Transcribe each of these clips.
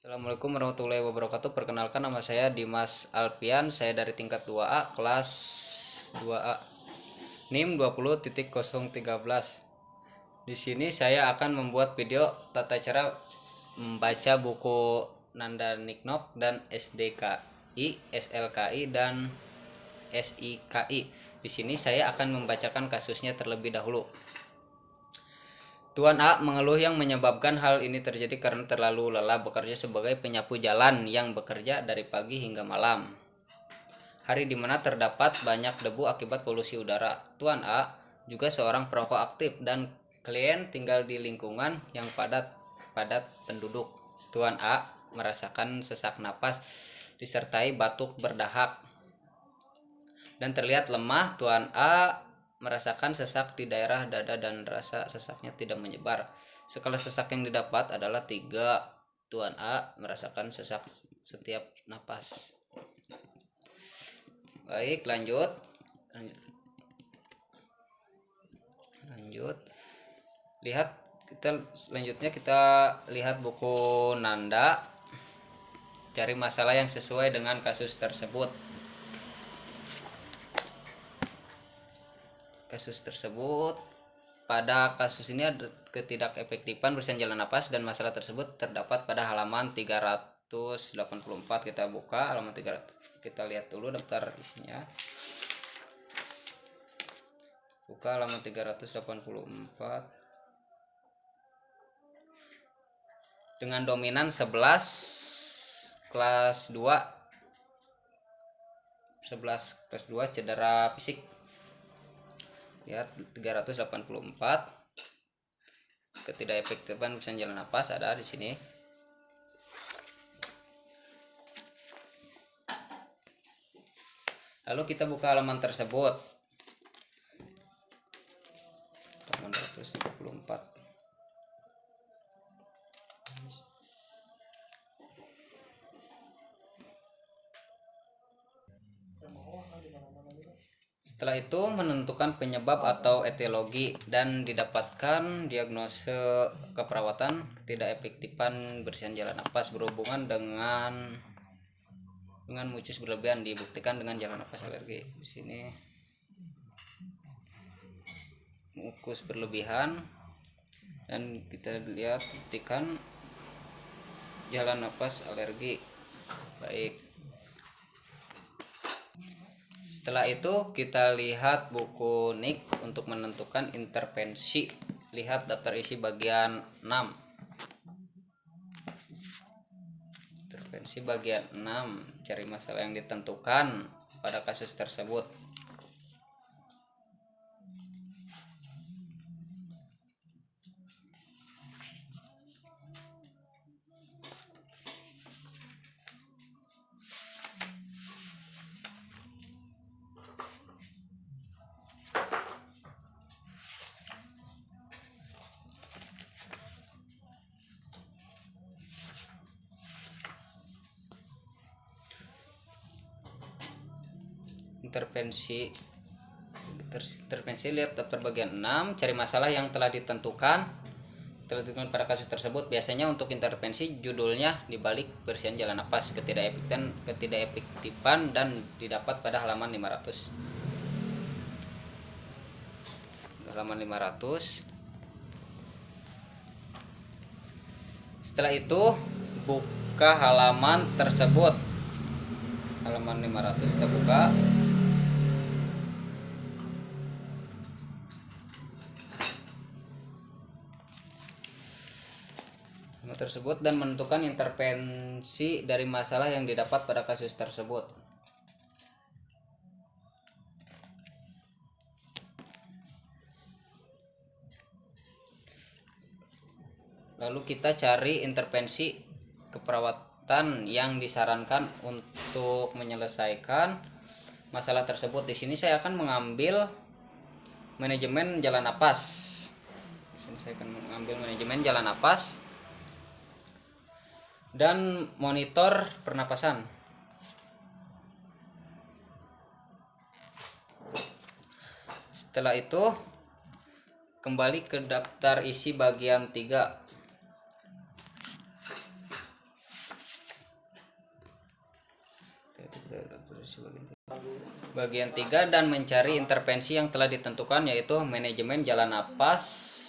Assalamualaikum warahmatullahi wabarakatuh. Perkenalkan, nama saya Dimas Alpian. Saya dari tingkat 2A, kelas 2A. NIM 20.013. Di sini saya akan membuat video tata cara membaca buku Nanda Niknok dan SDKI, SLKI dan SIKI. Di sini saya akan membacakan kasusnya terlebih dahulu. Tuan A mengeluh yang menyebabkan hal ini terjadi karena terlalu lelah bekerja sebagai penyapu jalan yang bekerja dari pagi hingga malam. Hari di mana terdapat banyak debu akibat polusi udara. Tuan A juga seorang perokok aktif dan klien tinggal di lingkungan yang padat penduduk. Tuan A merasakan sesak napas disertai batuk berdahak dan terlihat lemah. Tuan A merasakan sesak di daerah dada dan rasa sesaknya tidak menyebar. Skala sesak yang didapat adalah 3. Tuan A merasakan sesak setiap napas. Baik, lanjut. Lihat, selanjutnya kita lihat buku Nanda. Cari masalah yang sesuai dengan kasus tersebut. Pada kasus ini ada ketidakefektifan bersihan jalan napas dan masalah tersebut terdapat pada halaman 384. Kita buka halaman 300. Kita lihat dulu daftar isinya. Buka halaman 384. Dengan dominan 11 kelas 2 cedera fisik. Lihat 384. Ketidakefektifan bersihan jalan napas ada di sini. Lalu kita buka halaman tersebut. Halaman 134. Setelah itu menentukan penyebab atau etiologi dan didapatkan diagnosa keperawatan. Ketidakefektifan bersihan jalan napas berhubungan dengan mucus berlebihan dibuktikan dengan jalan napas alergi. Di sini mucus berlebihan dan kita lihat buktikan jalan napas alergi. Baik. Setelah itu kita lihat buku NIK untuk menentukan intervensi. Lihat daftar isi bagian 6. Intervensi bagian 6. Cari masalah yang ditentukan pada kasus tersebut. Intervensi lihat daftar bagian 6. Cari masalah yang telah ditentukan pada kasus tersebut. Biasanya untuk intervensi judulnya dibalik bersihan jalan napas ketidakefektifan dan didapat pada halaman 500. Setelah itu buka halaman tersebut. Halaman 500 kita buka. Tersebut dan menentukan intervensi dari masalah yang didapat pada kasus tersebut. Lalu kita cari intervensi keperawatan yang disarankan untuk menyelesaikan masalah tersebut. Di sini saya akan mengambil manajemen jalan napas. Dan monitor pernapasan. Setelah itu kembali ke daftar isi bagian 3. Bagian 3 dan mencari intervensi yang telah ditentukan, yaitu manajemen jalan napas,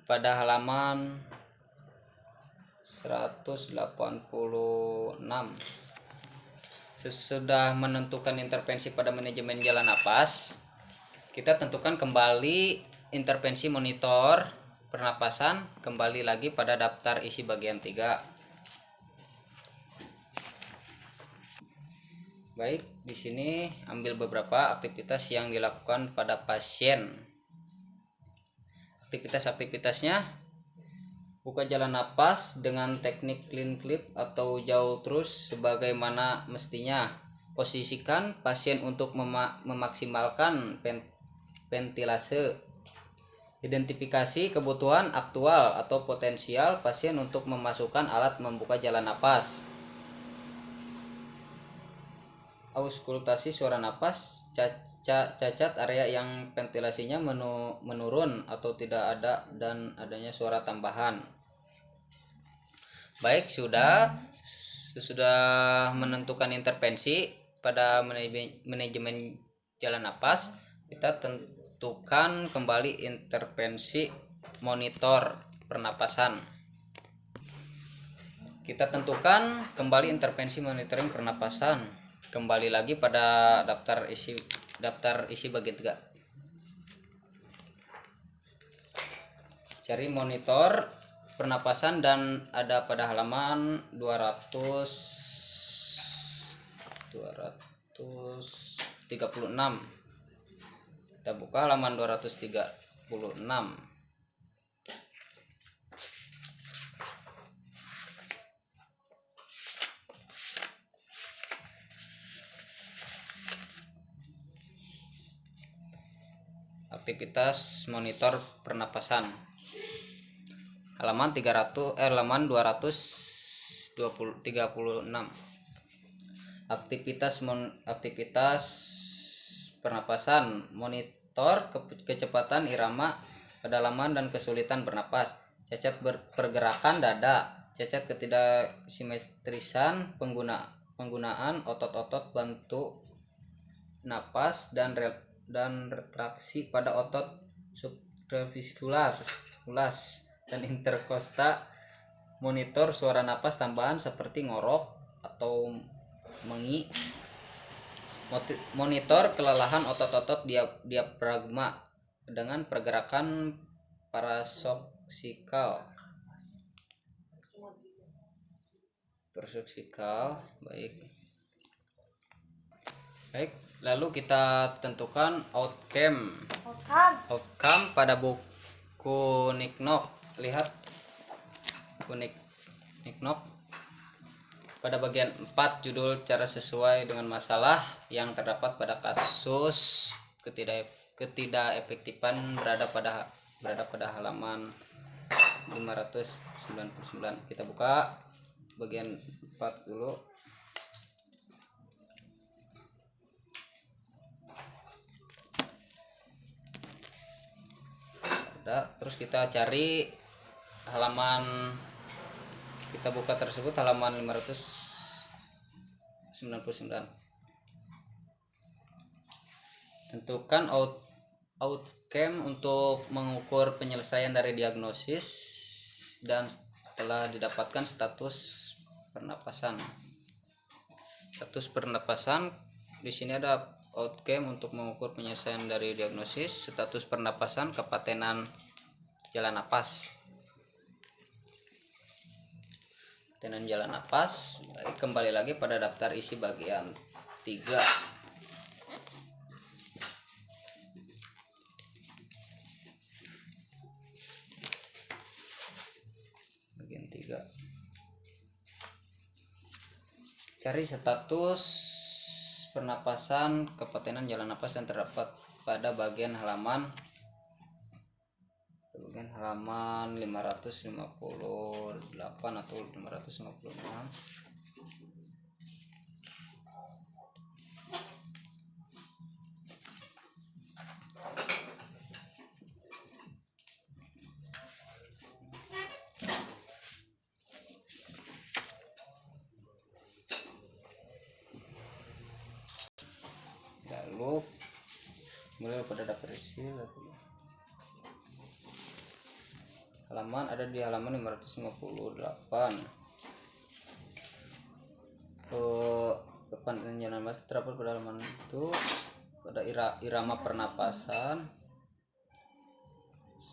pada halaman 186. Sesudah menentukan intervensi pada manajemen jalan napas, kita tentukan kembali intervensi monitor pernapasan, kembali lagi pada daftar isi bagian 3. Baik, di sini ambil beberapa aktivitas yang dilakukan pada pasien. Aktivitasnya: buka jalan napas dengan teknik clean clip atau jauh terus sebagaimana mestinya. Posisikan pasien untuk memaksimalkan ventilase. Identifikasi kebutuhan aktual atau potensial pasien untuk memasukkan alat membuka jalan napas. Auskultasi suara napas, cacat area yang ventilasinya menurun atau tidak ada dan adanya suara tambahan. Baik, sudah menentukan intervensi pada manajemen jalan napas, kita tentukan kembali intervensi monitor pernapasan. Kita tentukan kembali intervensi monitoring pernapasan. Kembali lagi pada daftar isi bagian 3. Cari monitor pernapasan dan ada pada halaman 236. Kita buka halaman 236. Aktivitas monitor pernapasan, halaman 236. Aktivitas pernapasan, monitor kecepatan irama, kedalaman dan kesulitan bernapas, cacat pergerakan dada, cacat ketidaksimetrisan penggunaan otot-otot bantu napas dan retraksi pada otot subclavicular dan interkosta. Monitor suara napas tambahan seperti ngorok atau mengi. Monitor kelelahan otot-otot diafragma dengan pergerakan parasoksikal. Baik, lalu kita tentukan outcome pada buku Nicknock. Lihat buku Nicknock pada bagian 4, judul cara sesuai dengan masalah yang terdapat pada kasus ketidakefektifan berada pada halaman 599. Kita buka bagian 4 dulu. Terus kita cari halaman, kita buka tersebut halaman 599. Tentukan outcome untuk mengukur penyelesaian dari diagnosis dan telah didapatkan status pernapasan. Di sini ada outcome untuk mengukur penyelesaian dari diagnosis, status pernapasan, kepatenan jalan napas. Kembali lagi pada daftar isi bagian 3. Cari status pernapasan, kepatenan jalan napas yang terdapat pada bagian halaman 558 atau 556. pada daftar isi. Halaman ada di halaman 558. Depan jalan mas terdapat pada halaman itu pada irama pernapasan.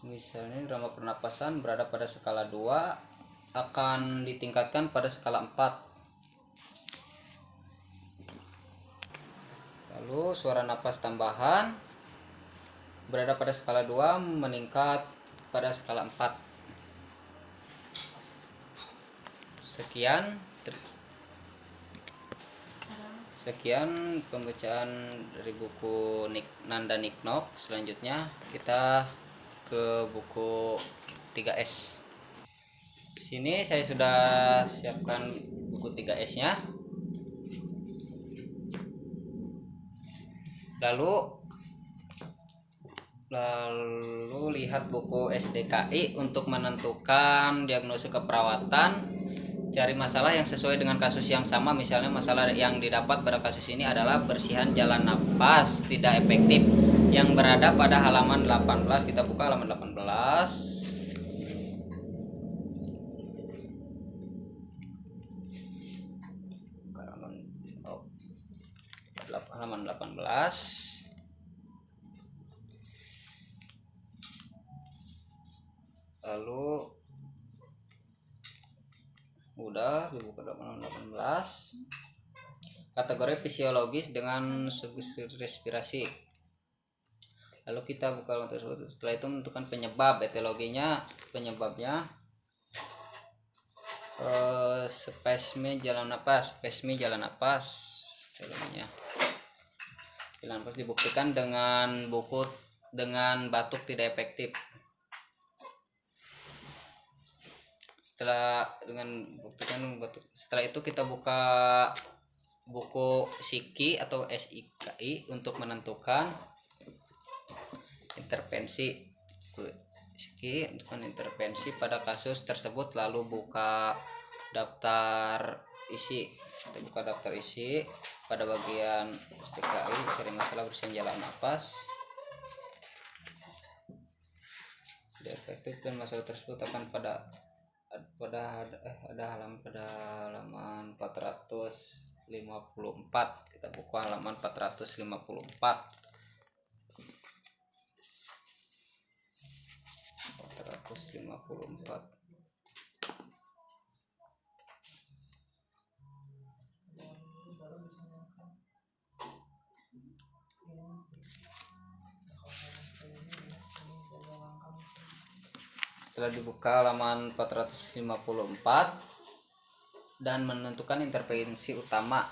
Misalnya irama pernapasan berada pada skala 2 akan ditingkatkan pada skala 4. Lalu suara napas tambahan berada pada skala 2 meningkat pada skala 4. Sekian pembacaan dari buku Nanda Niknok. Selanjutnya kita ke buku 3S. Di sini saya sudah siapkan buku 3S-nya. Lalu lihat buku SDKI untuk menentukan diagnosis keperawatan. Cari masalah yang sesuai dengan kasus yang sama. Misalnya masalah yang didapat pada kasus ini adalah bersihan jalan napas tidak efektif yang berada pada halaman 18. Kita buka halaman 18. Halaman 18. Lalu udah dibuka halaman 18. Kategori fisiologis dengan respirasi. Lalu kita buka halaman tersebut. Setelah itu menentukan penyebab. Penyebabnya spasme jalan napas. Filmnya jalan napas dibuktikan dengan batuk tidak efektif. Setelah itu kita buka buku SIKI atau SIKI untuk menentukan intervensi. SIKI untuk intervensi pada kasus tersebut. Lalu buka daftar isi. Kita buka daftar isi pada bagian SDKI, cari masalah bersihan jalan napas tidak efektif dan masalah tersebut akan pada halaman 454. Kita buka halaman 454. Setelah dibuka halaman 454 dan menentukan intervensi utama.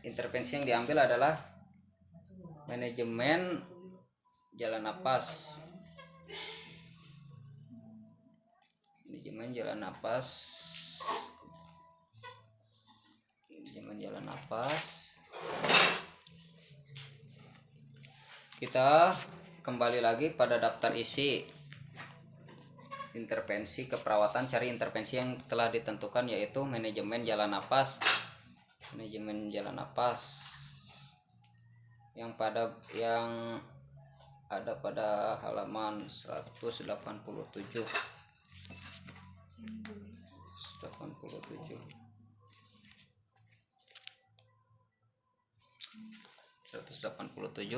Intervensi yang diambil adalah manajemen jalan napas. Kita kembali lagi pada daftar isi intervensi keperawatan. Cari intervensi yang telah ditentukan, yaitu manajemen jalan napas yang ada pada halaman 187.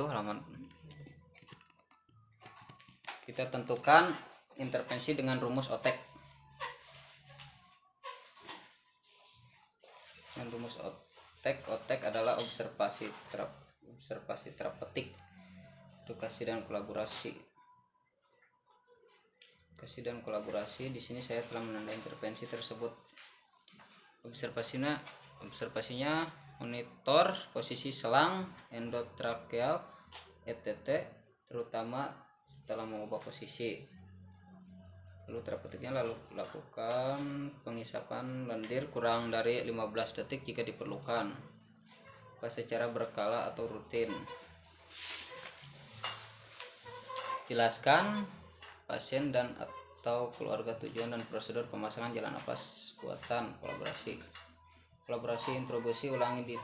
Halaman. Kita tentukan intervensi dengan rumus otek. Otek adalah observasi terapeutik, edukasi dan kolaborasi. Di sini saya telah menandai intervensi tersebut. Observasinya monitor posisi selang endotrakeal ETT, terutama setelah mengubah posisi. Lalu terapeutiknya lakukan pengisapan lendir kurang dari 15 detik jika diperlukan, secara berkala atau rutin. Jelaskan pasien dan atau keluarga. Tujuan dan prosedur pemasangan jalan napas buatan. Kolaborasi introduksi ulangi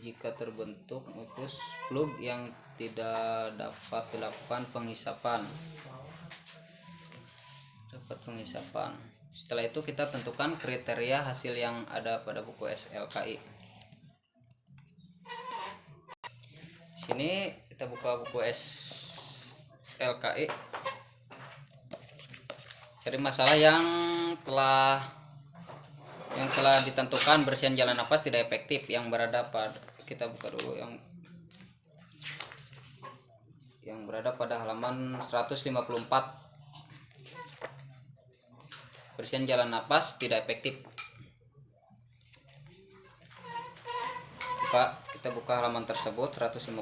jika terbentuk mukus plug yang tidak dapat dilakukan penghisapan. Setelah itu kita tentukan kriteria hasil yang ada pada buku SLKI. Sini kita buka buku SLKI, cari masalah yang telah ditentukan bersihan jalan napas tidak efektif yang berada pada, kita buka dulu yang berada pada halaman 154. Bersihan jalan napas tidak efektif. Kita buka halaman tersebut 154.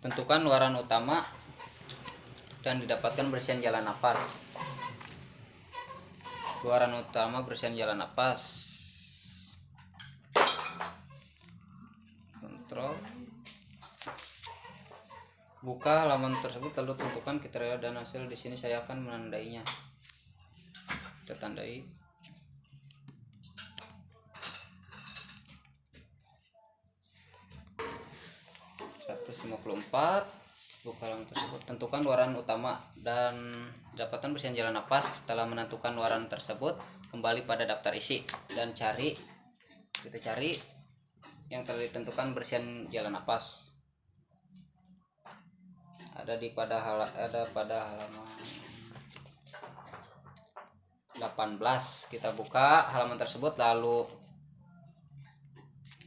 Tentukan luaran utama dan didapatkan bersihan jalan napas. Luaran utama bersihan jalan napas. Kontrol. Buka halaman tersebut lalu tentukan kriteria dan hasil. Di sini saya akan menandainya. Kita tandai. Buka halaman tersebut, tentukan luaran utama dan dapatkan bersihan jalan napas. Setelah menentukan luaran tersebut, kembali pada daftar isi dan kita cari yang telah ditentukan bersihan jalan napas. Ada pada halaman 18. Kita buka halaman tersebut lalu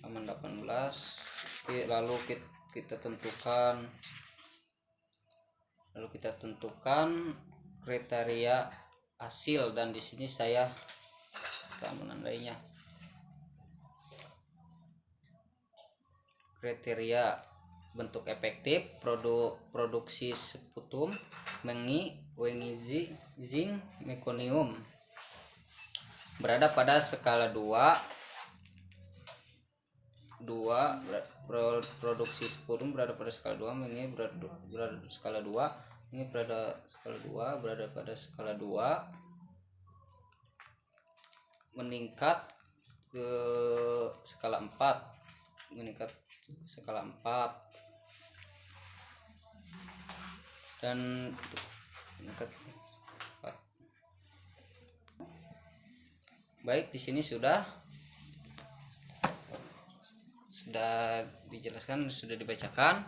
halaman 18, lalu kita tentukan kriteria hasil, dan di sini saya akan menandainya. Kriteria bentuk efektif, produksi sputum, wengi, zinc, mekonium berada pada skala 2. Produksi sputum berada pada skala 2, mengi berada skala 2, ini berada pada skala 2, meningkat ke skala 4, dan meningkat 4. Baik, di sini sudah dijelaskan, sudah dibacakan.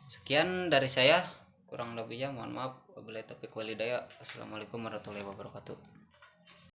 Sekian dari saya, kurang lebihnya mohon maaf. Wabillahi taufiq wal hidayah. Assalamualaikum warahmatullahi wabarakatuh.